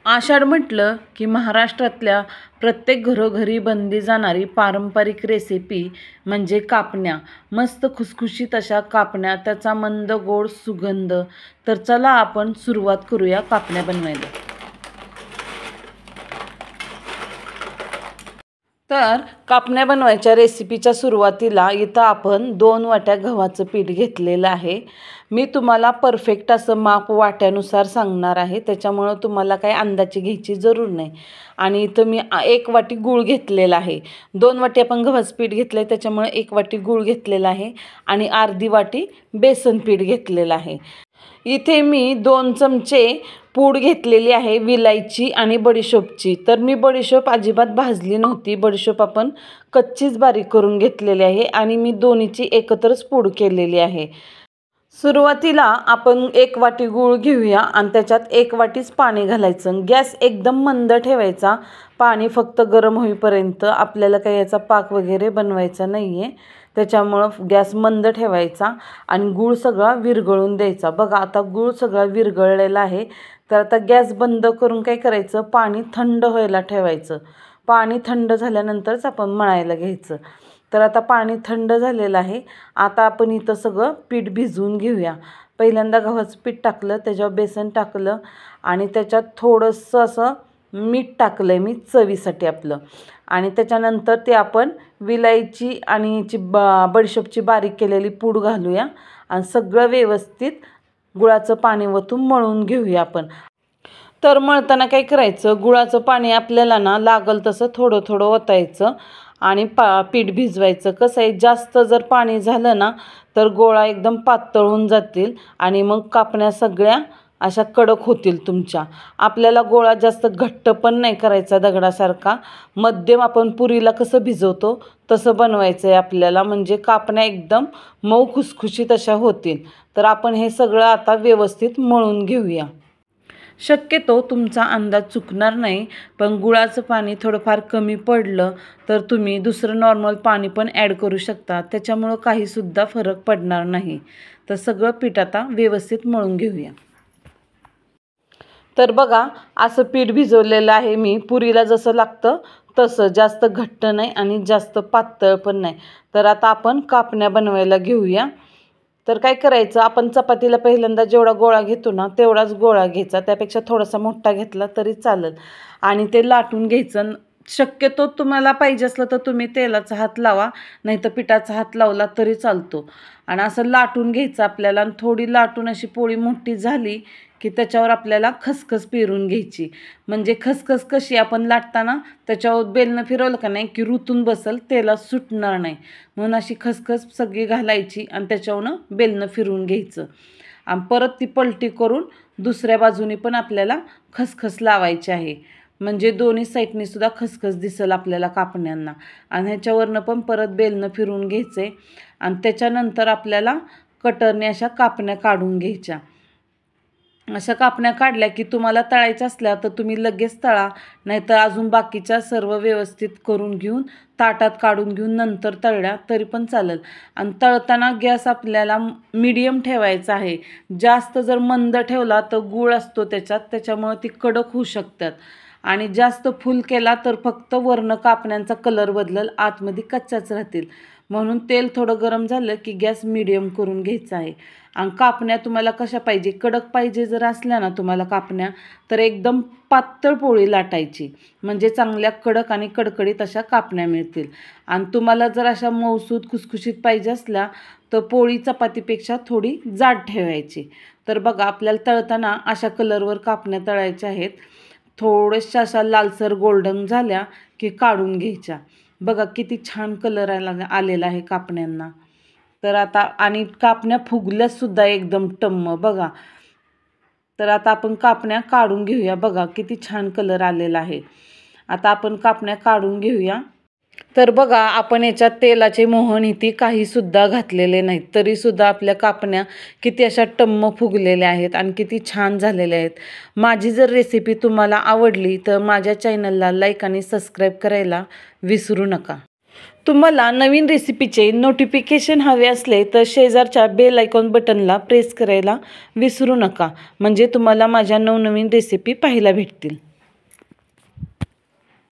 आषाढ म्हटलं की महाराष्ट्रातल्या प्रत्येक घरोघरी बनली जाणारी पारंपरिक रेसिपी म्हणजे कापण्या. मस्त खुसखुशीत अशा कापण्या, त्याचा मंद गोड सुगंध. तर चला आपण सुरुवात करूया कापण्या बनवायला. तर कापण्या बनवायच्या रेसिपीच्या सुरुवातीला इथं आपण 2 वाट्या गव्हाचं पीठ घेतलेलं आहे. मी तुम्हाला परफेक्ट असं माप वाट्यानुसार सांगणार आहे, त्याच्यामुळं तुम्हाला काही अंदाजे घ्यायची जरूर नाही. आणि इथं मी 1 वाटी गूळ घेतलेला आहे. 2 वाटी आपण गव्हाचं पीठ घेतलं आहे, त्याच्यामुळे 1 वाटी गूळ घेतलेला आहे आणि अर्धी वाटी बेसन पीठ घेतलेलं आहे. इथे मी 2 चमचे पूड घेतलेली आहे विलायची आणि बडीशोपची. तर मी बडीशोप अजिबात भाजली नव्हती, बडीशोप आपण कच्चीच बारीक करून घेतलेली आहे आणि मी दोन्हीची एकत्रच पूड केलेली आहे. सुरुवातीला आपण 1 वाटी गूळ घेऊया आणि त्याच्यात 1 वाटीच पाणी घालायचं. गॅस एकदम मंद ठेवायचा, पाणी फक्त गरम होईपर्यंत. आपल्याला काही याचा पाक वगैरे बनवायचा नाही आहे, त्याच्यामुळं गॅस मंद ठेवायचा आणि गूळ सगळा विरघळून द्यायचा. बघा आता गूळ सगळा विरघळलेला आहे. तर आता गॅस बंद करून काय करायचं, पाणी थंड व्हायला ठेवायचं. पाणी थंड झाल्यानंतरच आपण मळायला घ्यायचं. तर आता पाणी थंड झालेलं आहे. आता आपण इथं सगळं पीठ भिजवून घेऊया. पहिल्यांदा गव्हाचं पीठ टाकलं, त्याच्यावर बेसन टाकलं आणि त्याच्यात थोडंसं असं मीठ टाकलं आहे मी चवीसाठी आपलं. आणि त्याच्यानंतर ते आपण विलायची आणि बडीशोपची बारीक केलेली पूड घालूया आणि सगळं व्यवस्थित गुळाचं पाणी वतून मळून घेऊया आपण. तर मळताना काय करायचं, गुळाचं पाणी आपल्याला ना लागल तसं थोडं थोडं ओतायचं आणि पीठ भिजवायचं. कसं आहे, जास्त जर पाणी झालं ना तर गोळा एकदम पातळ होऊन जातील आणि मग कापण्या सगळ्या अशा कडक होतील तुमच्या. आपल्याला गोळा जास्त घट्ट पण नाही करायचा दगडासारखा, मध्यम आपण पुरीला कसं भिजवतो तसं बनवायचं आहे आपल्याला, म्हणजे कापण्या एकदम मऊ खुसखुशीत अशा होतील. तर आपण हे सगळं आता व्यवस्थित मळून घेऊया. शक्यतो तुमचा अंदाज चुकणार नाही, पण गुळाचं पाणी थोडंफार कमी पडलं तर तुम्ही दुसरं नॉर्मल पाणी पण ॲड करू शकता, त्याच्यामुळं काहीसुद्धा फरक पडणार नाही. तर सगळं पीठ आता व्यवस्थित मळून घेऊया. तर बघा असं पीठ भिजवलेलं आहे मी, पुरीला जसं लागतं तसं, जास्त घट्ट नाही आणि जास्त पातळ पण नाही. तर आता आपण कापण्या बनवायला घेऊया. तर काय करायचं, आपण चपातीला पहिल्यांदा जेवढा गोळा घेतो ना तेवढाच गोळा घ्यायचा, त्यापेक्षा थोडासा मोठा घेतला तरी चालेल आणि ते लाटून घ्यायचं. शक्यतो तुम्हाला पाहिजे असलं तर तुम्ही तेलाचा हात लावा, नाही तर पिठाचा हात लावला तरी चालतो. आणि असं लाटून घ्यायचं आपल्याला आणि थोडी लाटून अशी पोळी मोठी झाली की त्याच्यावर आपल्याला खसखस पेरून घ्यायची. म्हणजे खसखस कशी आपण लाटताना त्याच्यावर बेलनं फिरवलं का नाही की रुतून बसल, तेलात सुटणार नाही, म्हणून अशी खसखस सगळी घालायची आणि त्याच्यावरनं बेलनं फिरवून घ्यायचं. आणि परत ती पलटी करून दुसऱ्या बाजूने पण आपल्याला खसखस लावायची आहे, म्हणजे दोन्ही साईडनी सुद्धा खसखस दिसेल आपल्याला कापण्यांना. आणि ह्याच्यावरनं पण परत बेलनं फिरवून घ्यायचं आहे आणि त्याच्यानंतर आपल्याला कटरने अशा कापण्या काढून घ्यायच्या. अशा कापण्या काढल्या की तुम्हाला तळायच्या असल्या तर तुम्ही लगेच तळा, नाहीतर अजून बाकीच्या सर्व व्यवस्थित करून घेऊन ताटात काढून घेऊन नंतर तळल्या तरी पण चालेल. आणि तळताना गॅस आपल्याला मीडियम ठेवायचा आहे. जास्त जर मंद ठेवला तर गूळ असतो त्याच्यात, त्याच्यामुळे ती कडक होऊ शकतात. आणि जास्त फुल केला तर फक्त वरनं कापण्यांचा कलर बदलल, आतमध्ये कच्च्याच राहतील. म्हणून तेल थोडं गरम झालं की गॅस मीडियम करून घ्यायचा आहे. आणि कापण्या तुम्हाला कशा पाहिजे, कडक पाहिजे जर असल्या ना तुम्हाला कापण्या, तर एकदम पातळ पोळी लाटायची, म्हणजे चांगल्या कडक आणि कडकडीत अशा कापण्या मिळतील. आणि तुम्हाला जर अशा मऊसूद खुसखुशीत पाहिजे असल्या तर पोळी चपातीपेक्षा थोडी जाड ठेवायची. तर बघा आपल्याला तळताना अशा कलरवर कापण्या तळायच्या आहेत. थोड्याशा अशा लालसर गोल्डन झाल्या की काढून घ्यायच्या. बघा किती छान कलर आलेला आहे कापण्यांना. तर आता आणि कापण्या फुगल्यासुद्धा एकदम टम्म बघा. तर आता आपण कापण्या काढून घेऊया. बघा किती छान कलर आलेला आहे. आता आपण कापण्या काढून घेऊया. तर बघा आपण याच्यात तेलाचे मोहन इथे काहीसुद्धा घातलेले नाहीत, तरीसुद्धा आपल्या कापण्या किती अशा टम्म फुगलेल्या आहेत आणि किती छान झालेल्या आहेत. माझी जर रेसिपी तुम्हाला आवडली तर माझ्या चॅनलला लाईक आणि सबस्क्राईब करायला विसरू नका. तुम्हाला नवीन रेसिपीचे नोटिफिकेशन हवे असले तर शेजारच्या बेल आयकॉन बटनला प्रेस करायला विसरू नका, म्हणजे तुम्हाला माझ्या नवनवीन रेसिपी पाहायला भेटतील.